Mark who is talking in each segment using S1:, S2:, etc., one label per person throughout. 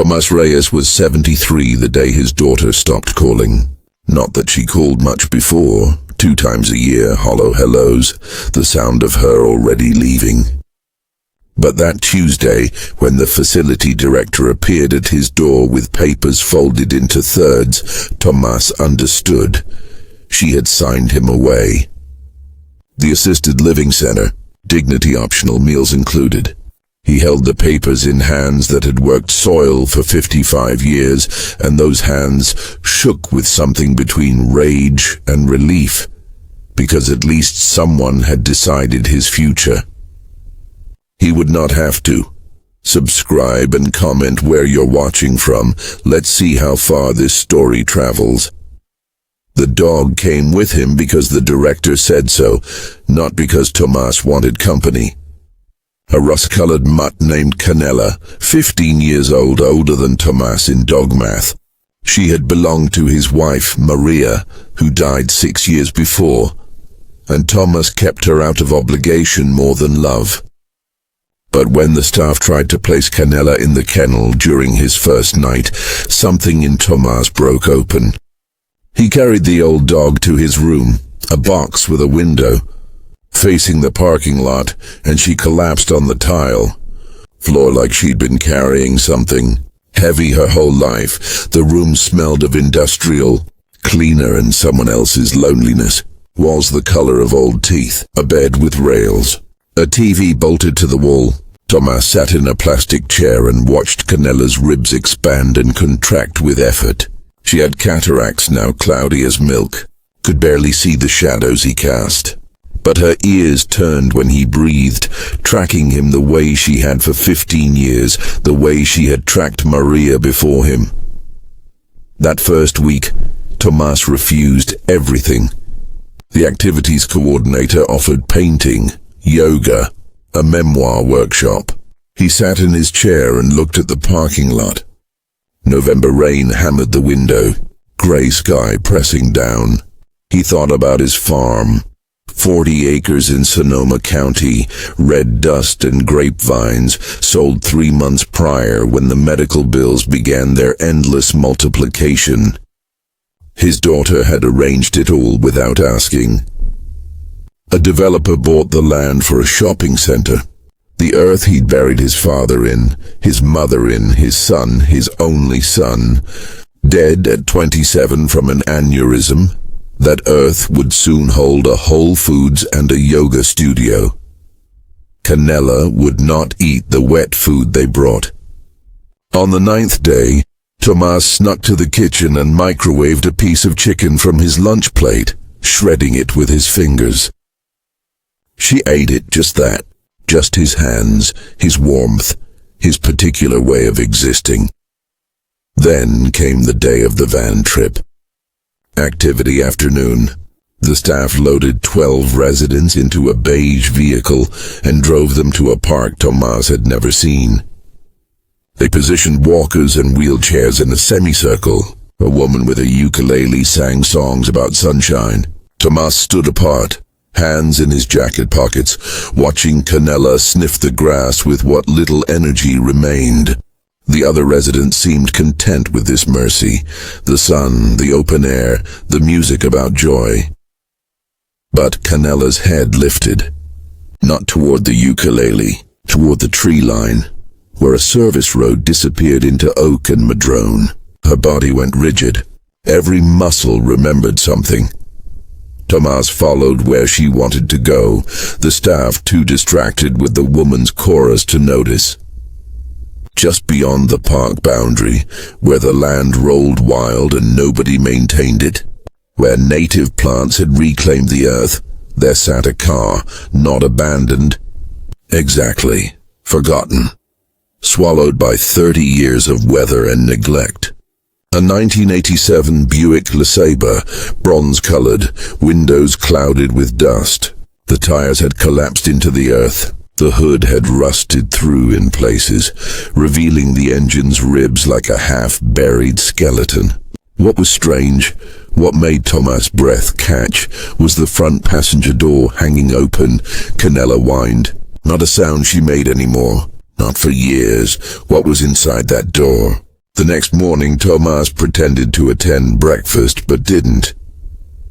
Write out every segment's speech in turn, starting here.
S1: Tomas Reyes was 73 the day his daughter stopped calling. Not that she called much before, 2 times a year, hollow hellos, the sound of her already leaving. But that Tuesday, when the facility director appeared at his door with papers folded into thirds, Tomas understood. She had signed him away. The assisted living center, dignity optional, meals included. He held the papers in hands that had worked soil for 55 years, and those hands shook with something between rage and relief, because at least someone had decided his future. He would not have to. Subscribe and comment where you're watching from. Let's see how far this story travels. The dog came with him because the director said so, not because Tomas wanted company. A rust-colored mutt named Canela, 15 years old, older than Tomas in dog math. She had belonged to his wife, Maria, who died 6 years before, and Tomas kept her out of obligation more than love. But when the staff tried to place Canela in the kennel during his first night, something in Tomas broke open. He carried the old dog to his room, a box with a window, facing the parking lot, and she collapsed on the tile floor like she'd been carrying something heavy her whole life. The room smelled of industrial cleaner and someone else's loneliness. Walls the color of old teeth, a bed with rails, a TV bolted to the wall. Tomas sat in a plastic chair and watched Canela's ribs expand and contract with effort. She had cataracts now cloudy as milk, could barely see the shadows he cast. But her ears turned when he breathed, tracking him the way she had for 15 years, the way she had tracked Maria before him. That first week, Tomas refused everything. The activities coordinator offered painting, yoga, a memoir workshop. He sat in his chair and looked at the parking lot. November rain hammered the window, gray sky pressing down. He thought about his farm. 40 acres in Sonoma County, red dust and grapevines, sold 3 months prior when the medical bills began their endless multiplication. His daughter had arranged it all without asking. A developer bought the land for a shopping center. The earth he'd buried his father in, his mother in, his son, his only son, dead at 27 from an aneurysm. That earth would soon hold a Whole Foods and a yoga studio. Canela would not eat the wet food they brought. On the 9th day, Tomas snuck to the kitchen and microwaved a piece of chicken from his lunch plate, shredding it with his fingers. She ate it just that, just his hands, his warmth, his particular way of existing. Then came the day of the van trip. Activity afternoon. The staff loaded 12 residents into a beige vehicle and drove them to a park Tomas had never seen. They positioned walkers and wheelchairs in a semicircle. A woman with a ukulele sang songs about sunshine. Tomas stood apart, hands in his jacket pockets, watching Canela sniff the grass with what little energy remained. The other residents seemed content with this mercy. The sun, the open air, the music about joy. But Canela's head lifted. Not toward the ukulele, toward the tree line, where a service road disappeared into oak and madrone. Her body went rigid. Every muscle remembered something. Tomas followed where she wanted to go, the staff too distracted with the woman's chorus to notice. Just beyond the park boundary, where the land rolled wild and nobody maintained it, where native plants had reclaimed the earth, there sat a car, not abandoned. Exactly, forgotten. Swallowed by 30 years of weather and neglect. A 1987 Buick LeSabre, bronze-colored, windows clouded with dust. The tires had collapsed into the earth. The hood had rusted through in places, revealing the engine's ribs like a half-buried skeleton. What was strange, what made Tomas' breath catch, was the front passenger door hanging open. Canela whined. Not a sound she made anymore. Not for years. What was inside that door? The next morning, Tomas pretended to attend breakfast but didn't.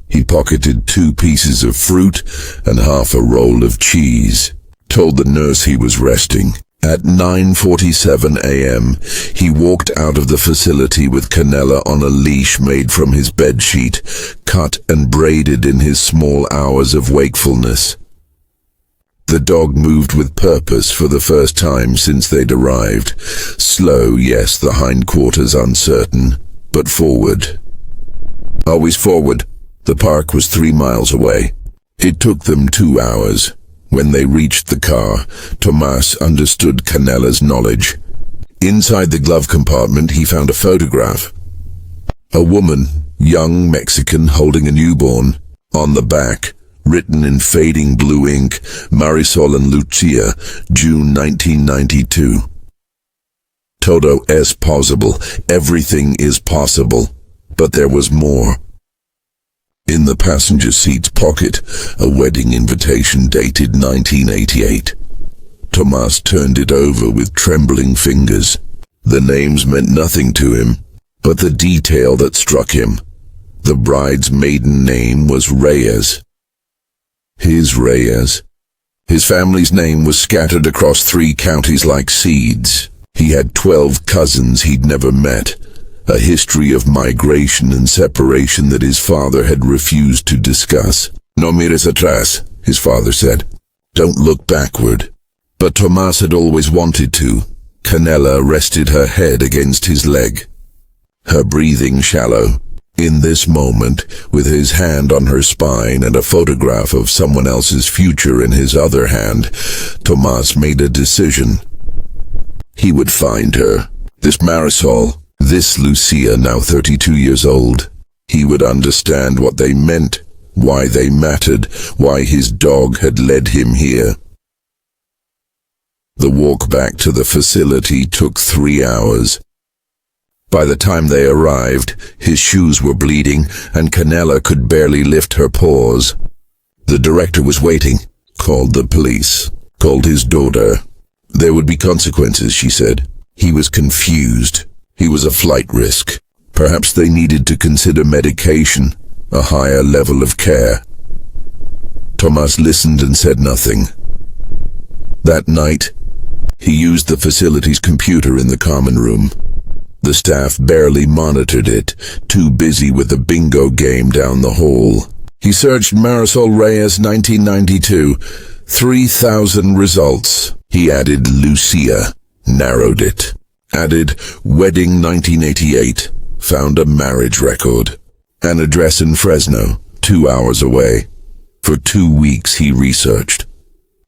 S1: He pocketed 2 pieces of fruit and half a roll of cheese, told the nurse he was resting. At 9:47 a.m., he walked out of the facility with Canella on a leash made from his bedsheet, cut and braided in his small hours of wakefulness. The dog moved with purpose for the first time since they'd arrived. Slow, yes, the hindquarters uncertain, but forward. Always forward. The park was 3 miles away. It took them 2 hours. When they reached the car, Tomas understood Canella's knowledge. Inside the glove compartment, he found a photograph. A woman, young Mexican, holding a newborn. On the back, written in fading blue ink, Marisol and Lucia, June 1992. Todo es posible. Everything is possible. But there was more. In the passenger seat's pocket, a wedding invitation dated 1988. Tomas turned it over with trembling fingers. The names meant nothing to him, but the detail that struck him. The bride's maiden name was Reyes. His Reyes. His family's name was scattered across 3 counties like seeds. He had 12 cousins he'd never met. A history of migration and separation that his father had refused to discuss. No mires atrás, his father said. Don't look backward. But Tomas had always wanted to. Canella rested her head against his leg, her breathing shallow. In this moment, with his hand on her spine and a photograph of someone else's future in his other hand, Tomas made a decision. He would find her. This Marisol. This Lucia, now 32 years old. He would understand what they meant, why they mattered, why his dog had led him here. The walk back to the facility took 3 hours. By the time they arrived, his shoes were bleeding and Canella could barely lift her paws. The director was waiting, called the police, called his daughter. There would be consequences, she said. He was confused. He was a flight risk. Perhaps they needed to consider medication, a higher level of care. Tomas listened and said nothing. That night, he used the facility's computer in the common room. The staff barely monitored it, too busy with the bingo game down the hall. He searched Marisol Reyes 1992, 3,000 results. He added Lucia, narrowed it. Added wedding 1988, found a marriage record. An address in Fresno, 2 hours away. For 2 weeks he researched.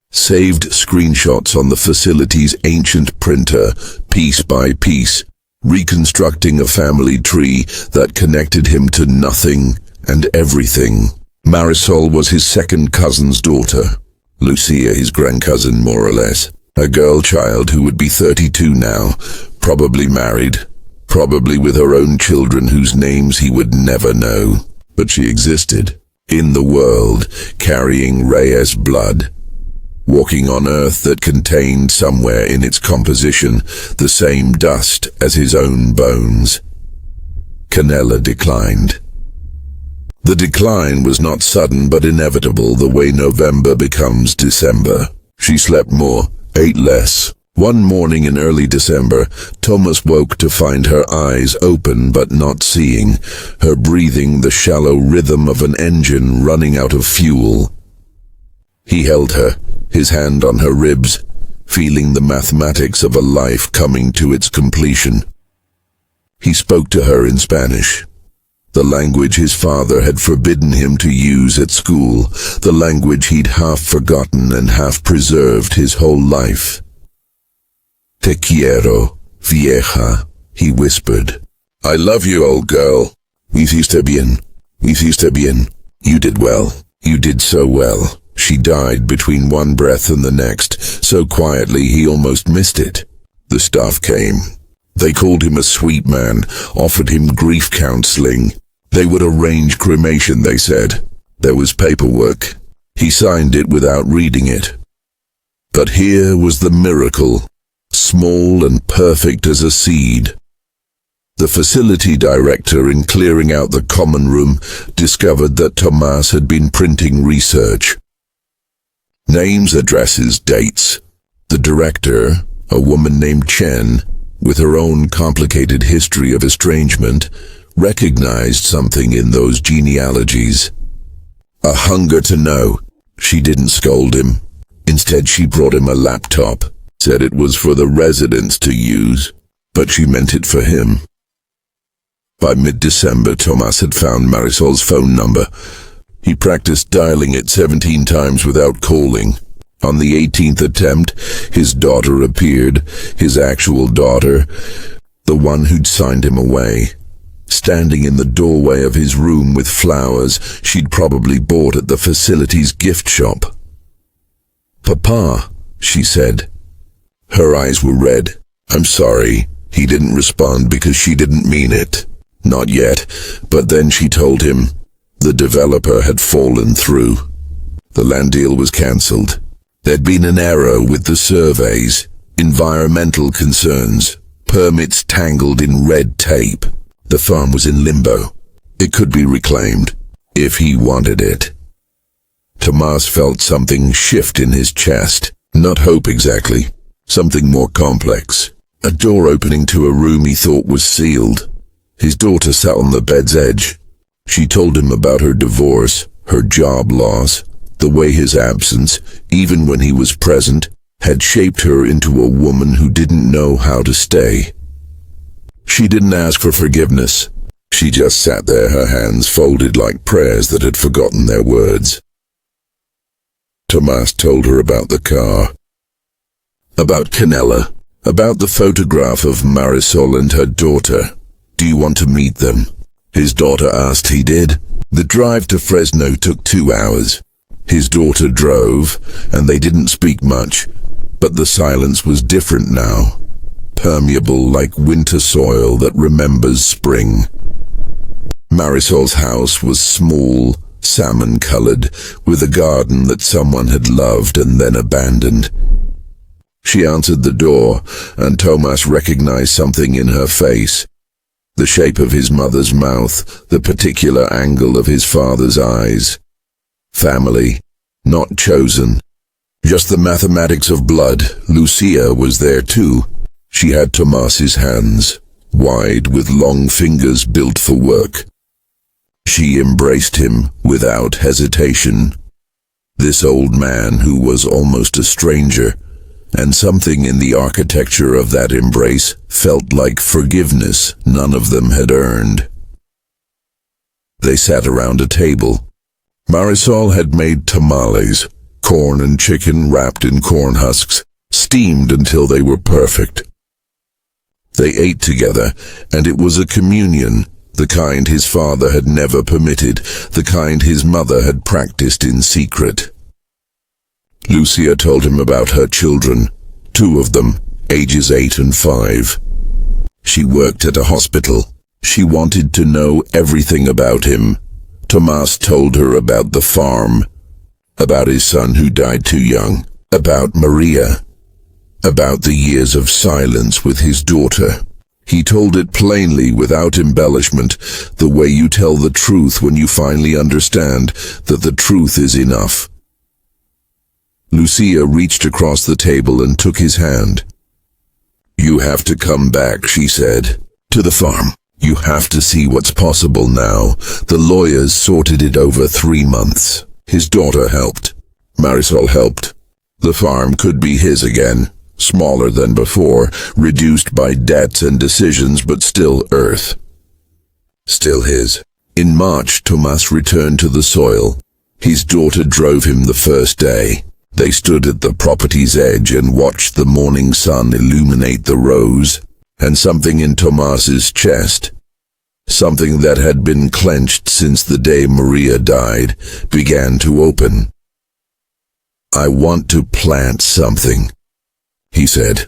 S1: Saved screenshots on the facility's ancient printer, piece by piece, reconstructing a family tree that connected him to nothing and everything. Marisol was his second cousin's daughter. Lucia his grandcousin, more or less. A girl child who would be 32 now, probably married, probably with her own children whose names he would never know. But she existed, in the world, carrying Reyes blood, walking on earth that contained somewhere in its composition the same dust as his own bones. Canella declined. The decline was not sudden but inevitable, the way November becomes December. She slept more, ate less. One morning in early December, Tomas woke to find her eyes open but not seeing, her breathing the shallow rhythm of an engine running out of fuel. He held her, his hand on her ribs, feeling the mathematics of a life coming to its completion. He spoke to her in Spanish, the language his father had forbidden him to use at school, the language he'd half forgotten and half preserved his whole life. Te quiero, vieja, he whispered. I love you, old girl. Hiciste bien. Hiciste bien. You did well. You did so well. She died between one breath and the next, so quietly he almost missed it. The staff came. They called him a sweet man, offered him grief counseling. They would arrange cremation, they said. There was paperwork. He signed it without reading it. But here was the miracle, small and perfect as a seed. The facility director, in clearing out the common room, discovered that Tomas had been printing research. Names, addresses, dates. The director, a woman named Chen, with her own complicated history of estrangement, recognized something in those genealogies. A hunger to know. She didn't scold him. Instead, she brought him a laptop, said it was for the residents to use, but she meant it for him. By mid-December, Tomas had found Marisol's phone number. He practiced dialing it 17 times without calling. On the 18th attempt, his daughter appeared, his actual daughter, the one who'd signed him away, standing in the doorway of his room with flowers she'd probably bought at the facility's gift shop. "Papa," she said. Her eyes were red. "I'm sorry." He didn't respond because she didn't mean it. Not yet, but then she told him the developer had fallen through. The land deal was cancelled. There'd been an error with the surveys, environmental concerns, permits tangled in red tape. The farm was in limbo. It could be reclaimed, if he wanted it. Tomas felt something shift in his chest. Not hope exactly. Something more complex. A door opening to a room he thought was sealed. His daughter sat on the bed's edge. She told him about her divorce, her job loss, the way his absence, even when he was present, had shaped her into a woman who didn't know how to stay. She didn't ask for forgiveness. She just sat there, her hands folded like prayers that had forgotten their words. Tomas told her about the car, about Canella, about the photograph of Marisol and her daughter. "Do you want to meet them?" His daughter asked. He did. The drive to Fresno took 2 hours. His daughter drove, and they didn't speak much, but the silence was different now, permeable like winter soil that remembers spring. Marisol's house was small, salmon-colored, with a garden that someone had loved and then abandoned. She answered the door, and Tomas recognized something in her face. The shape of his mother's mouth, the particular angle of his father's eyes. Family, not chosen. Just the mathematics of blood. Lucia was there too. She had Tomas's hands, wide with long fingers built for work. She embraced him without hesitation. This old man who was almost a stranger, and something in the architecture of that embrace felt like forgiveness none of them had earned. They sat around a table. Marisol had made tamales, corn and chicken wrapped in corn husks, steamed until they were perfect. They ate together, and it was a communion, the kind his father had never permitted, the kind his mother had practiced in secret. Lucia told him about her children, 2 of them, ages 8 and 5. She worked at a hospital. She wanted to know everything about him. Tomas told her about the farm, about his son who died too young, about Maria, about the years of silence with his daughter. He told it plainly, without embellishment, the way you tell the truth when you finally understand that the truth is enough. Lucia reached across the table and took his hand. "You have to come back," she said, "to the farm. You have to see what's possible now. The lawyers sorted it over 3 months. His daughter helped. Marisol helped. The farm could be his again, smaller than before, reduced by debts and decisions, but still Earth. Still his." In March, Tomas returned to the soil. His daughter drove him the first day. They stood at the property's edge and watched the morning sun illuminate the rows, and something in Tomas's chest, something that had been clenched since the day Maria died, began to open. "I want to plant something," he said.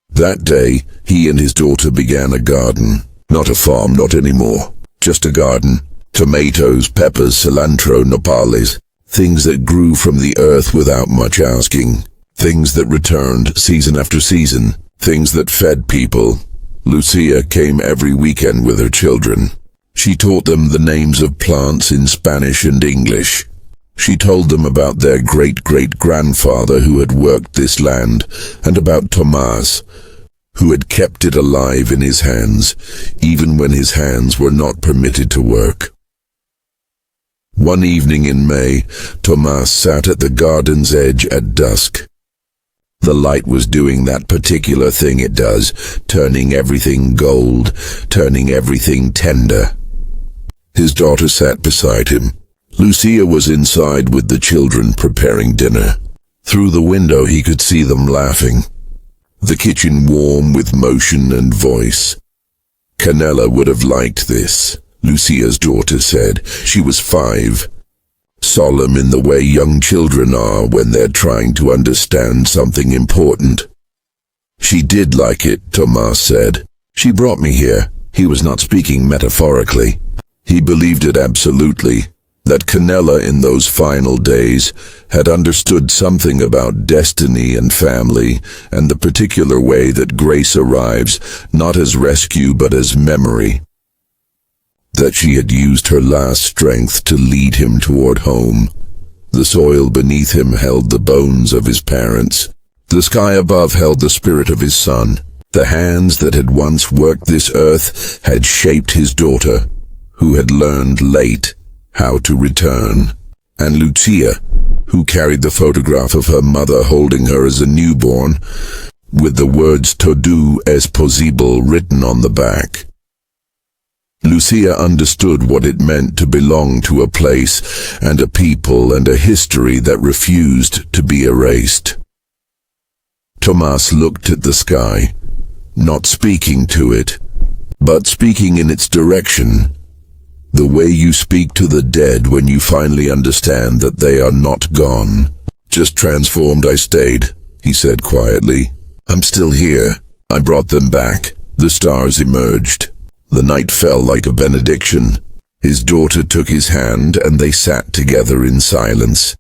S1: That day, he and his daughter began a garden. Not a farm, not anymore. Just a garden. Tomatoes, peppers, cilantro, nopales. Things that grew from the earth without much asking. Things that returned season after season. Things that fed people. Lucia came every weekend with her children. She taught them the names of plants in Spanish and English. She told them about their great-great-grandfather who had worked this land, and about Tomás, who had kept it alive in his hands, even when his hands were not permitted to work. One evening in May, Tomás sat at the garden's edge at dusk. The light was doing that particular thing it does, turning everything gold, turning everything tender. His daughter sat beside him. Lucia was inside with the children preparing dinner. Through the window he could see them laughing. The kitchen warm with motion and voice. Canela would have liked this, Lucia's daughter said. She was 5. Solemn in the way young children are when they're trying to understand something important. She did like it, Tomás said. She brought me here. He was not speaking metaphorically. He believed it absolutely, that Canela in those final days had understood something about destiny and family and the particular way that grace arrives, not as rescue but as memory. That she had used her last strength to lead him toward home. The soil beneath him held the bones of his parents. The sky above held the spirit of his son. The hands that had once worked this earth had shaped his daughter, who had learned late how to return. And Lucia, who carried the photograph of her mother holding her as a newborn, with the words "Todo es posible" written on the back. Lucia understood what it meant to belong to a place and a people and a history that refused to be erased. Tomás looked at the sky, not speaking to it, but speaking in its direction. The way you speak to the dead when you finally understand that they are not gone. Just transformed I stayed, he said quietly. I'm still here. I brought them back. The stars emerged. The night fell like a benediction. His daughter took his hand and they sat together in silence,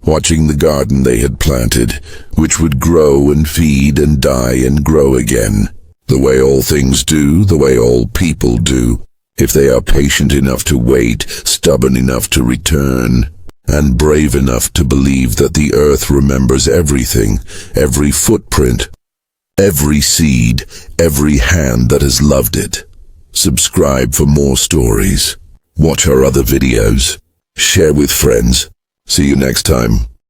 S1: watching the garden they had planted, which would grow and feed and die and grow again. The way all things do, the way all people do. If they are patient enough to wait, stubborn enough to return, and brave enough to believe that the earth remembers everything, every footprint, every seed, every hand that has loved it. Subscribe for more stories. Watch our other videos. Share with friends. See you next time.